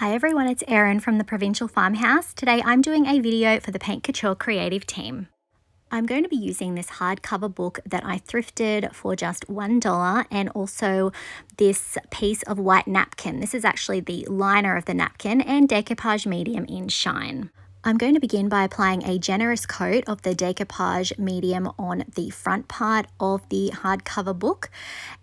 Hi everyone, it's Erin from the Provincial Farmhouse. Today I'm doing a video for the Paint Couture creative team. I'm going to be using this hardcover book that I thrifted for just $1 and also this piece of white napkin. This is actually the liner of the napkin and Decoupage medium in shine. I'm going to begin by applying a generous coat of the Decoupage medium on the front part of the hardcover book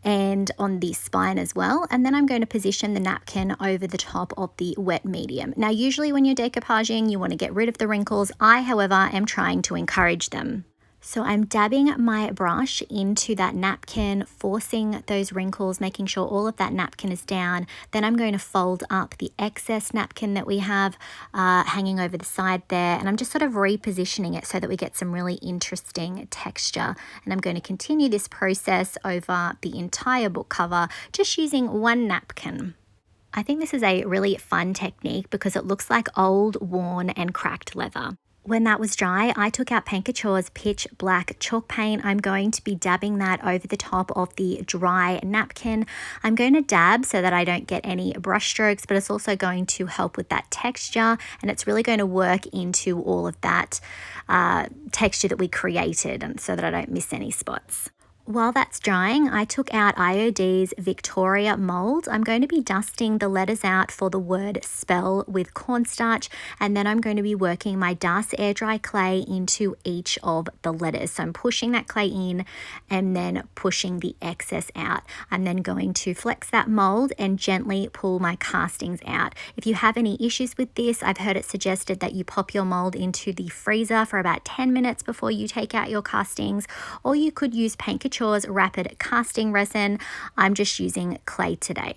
and on the spine as well. And then I'm going to position the napkin over the top of the wet medium. Now, usually when you're decoupaging, you want to get rid of the wrinkles. I, however, am trying to encourage them. So I'm dabbing my brush into that napkin, forcing those wrinkles, making sure all of that napkin is down. Then I'm going to fold up the excess napkin that we have hanging over the side there. And I'm just sort of repositioning it so that we get some really interesting texture. And I'm going to continue this process over the entire book cover, just using one napkin. I think this is a really fun technique because it looks like old, worn and cracked leather. When that was dry, I took out Paint Couture's pitch black chalk paint. I'm going to be dabbing that over the top of the dry napkin. I'm going to dab so that I don't get any brush strokes, but it's also going to help with that texture, and it's really going to work into all of that texture that we created, and so that I don't miss any spots. While that's drying, I took out IOD's Victoria Moulds. I'm going to be dusting the letters out for the word spell with cornstarch, and then I'm going to be working my Das air dry clay into each of the letters. So I'm pushing that clay in and then pushing the excess out. I'm then going to flex that mold and gently pull my castings out. If you have any issues with this, I've heard it suggested that you pop your mold into the freezer for about 10 minutes before you take out your castings, or you could use Paint Couture's rapid casting resin. I'm just using clay today.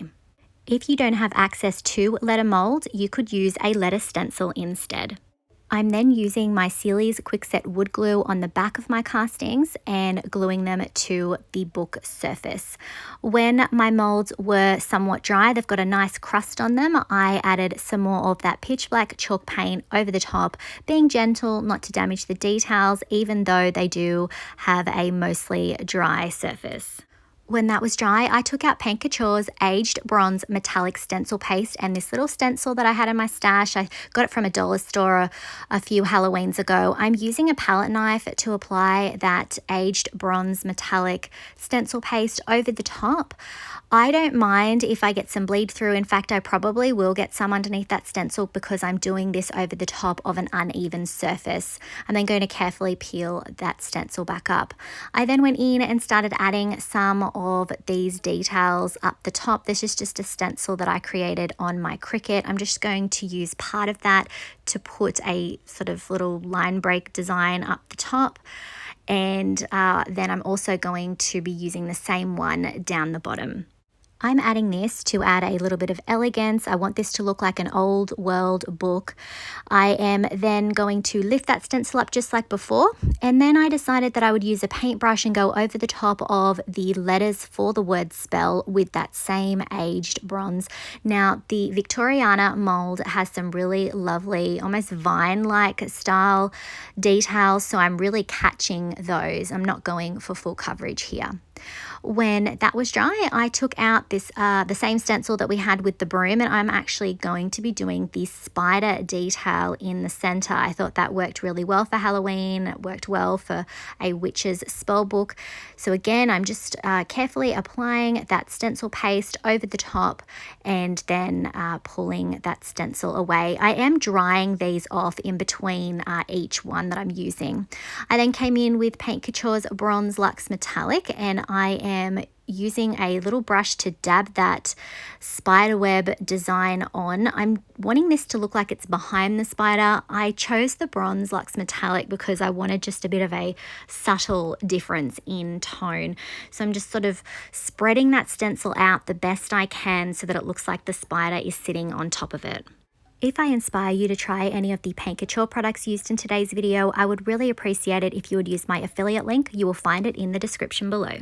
If you don't have access to letter mold, you could use a letter stencil instead. I'm then using my Sealy's Quickset wood glue on the back of my castings and gluing them to the book surface. When my molds were somewhat dry, they've got a nice crust on them, I added some more of that pitch black chalk paint over the top, being gentle not to damage the details, even though they do have a mostly dry surface. When that was dry, I took out Paint Couture's Aged Bronze Metallic Stencil Paste and this little stencil that I had in my stash. I got it from a dollar store a few Halloweens ago. I'm using a palette knife to apply that Aged Bronze Metallic Stencil Paste over the top. I don't mind if I get some bleed through. In fact, I probably will get some underneath that stencil because I'm doing this over the top of an uneven surface. I'm then going to carefully peel that stencil back up. I then went in and started adding some of these details up the top. This is just a stencil that I created on my Cricut. I'm just going to use part of that to put a sort of little line break design up the top. And then I'm also going to be using the same one down the bottom. I'm adding this to add a little bit of elegance. I want this to look like an old world book. I am then going to lift that stencil up just like before, and then I decided that I would use a paintbrush and go over the top of the letters for the word spell with that same aged bronze. Now, the Victoriana mold has some really lovely, almost vine-like style details, so I'm really catching those. I'm not going for full coverage here. When that was dry, I took out this the same stencil that we had with the broom, and I'm actually going to be doing the spider detail in the center. I thought that worked really well for Halloween. It worked well for a witch's spell book. So again, I'm just carefully applying that stencil paste over the top and then pulling that stencil away. I am drying these off in between each one that I'm using. I then came in with Paint Couture's Bronze Lux Metallic, and I am using a little brush to dab that spiderweb design on. I'm wanting this to look like it's behind the spider. I chose the Bronze Lux Metallic because I wanted just a bit of a subtle difference in tone. So I'm just sort of spreading that stencil out the best I can so that it looks like the spider is sitting on top of it. If I inspire you to try any of the Paint Couture products used in today's video, I would really appreciate it if you would use my affiliate link. You will find it in the description below.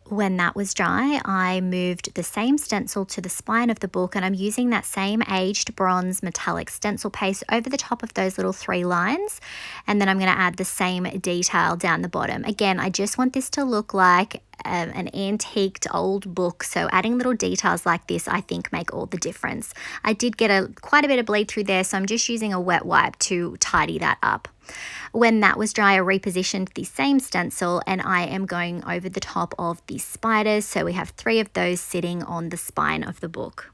When that was dry, I moved the same stencil to the spine of the book, and I'm using that same aged bronze metallic stencil paste over the top of those little 3 lines, and then I'm going to add the same detail down the bottom. Again, I just want this to look like an antiqued old book, so adding little details like this I think make all the difference. I did get quite a bit of bleed through there, so I'm just using a wet wipe to tidy that up. When that was dry, I repositioned the same stencil and I am going over the top of the spiders, so we have 3 of those sitting on the spine of the book.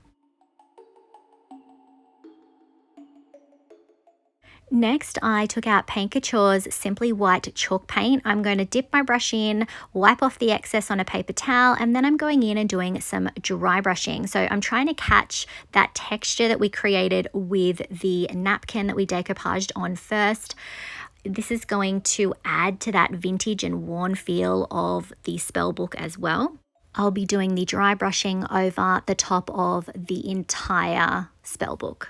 Next, I took out Paint Couture's Simply White chalk paint. I'm going to dip my brush in, wipe off the excess on a paper towel, and then I'm going in and doing some dry brushing. So I'm trying to catch that texture that we created with the napkin that we decoupaged on first. This is going to add to that vintage and worn feel of the spell book as well. I'll be doing the dry brushing over the top of the entire spell book.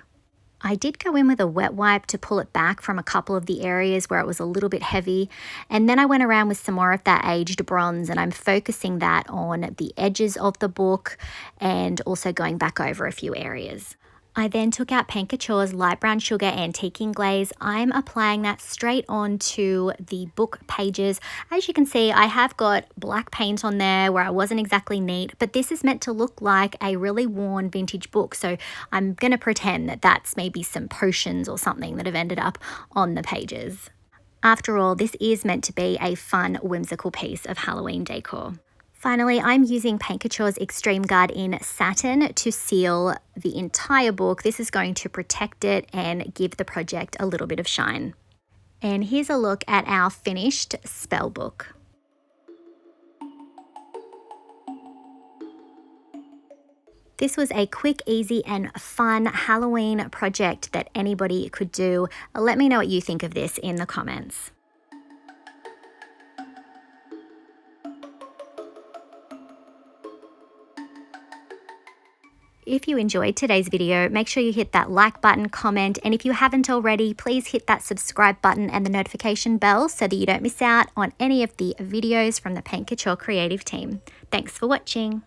I did go in with a wet wipe to pull it back from a couple of the areas where it was a little bit heavy, and then I went around with some more of that aged bronze and I'm focusing that on the edges of the book and also going back over a few areas. I then took out Paint Couture's Light Brown Sugar Antiquing Glaze. I'm applying that straight onto the book pages. As you can see, I have got black paint on there where I wasn't exactly neat, but this is meant to look like a really worn vintage book. So I'm going to pretend that that's maybe some potions or something that have ended up on the pages. After all, this is meant to be a fun, whimsical piece of Halloween decor. Finally, I'm using Paint Couture's Extreme Guard in Satin to seal the entire book. This is going to protect it and give the project a little bit of shine. And here's a look at our finished spell book. This was a quick, easy, and fun Halloween project that anybody could do. Let me know what you think of this in the comments. If you enjoyed today's video, make sure you hit that like button, comment, and if you haven't already, please hit that subscribe button and the notification bell so that you don't miss out on any of the videos from the Paint Couture creative team. Thanks for watching.